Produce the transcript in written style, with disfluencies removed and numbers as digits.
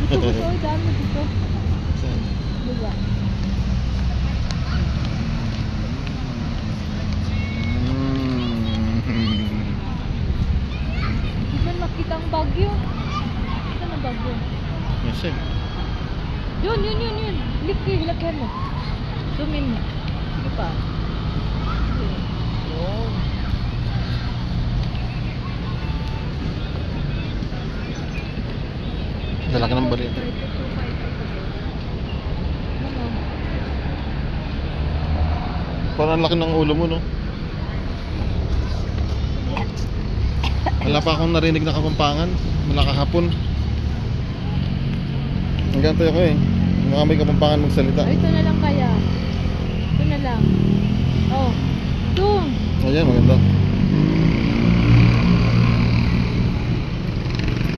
Oo, dami dito. Saan? Diba? Di man makita ang bagyo. Saan ang bagyo? Yes, eh. Yun. Hilakyan mo. Zoom in mo. Sige pa. Yun. Lalaki ng balik. Ano? Parang ang laki ng ulo mo, no? Wala pa akong narinig na Kapampangan mula kahapon. Hanggang tayo ko eh. Mga may Kapampangan magsalita. Oh, ito na lang kaya. Ito na lang. Oh. Doon. Ayan, maganda.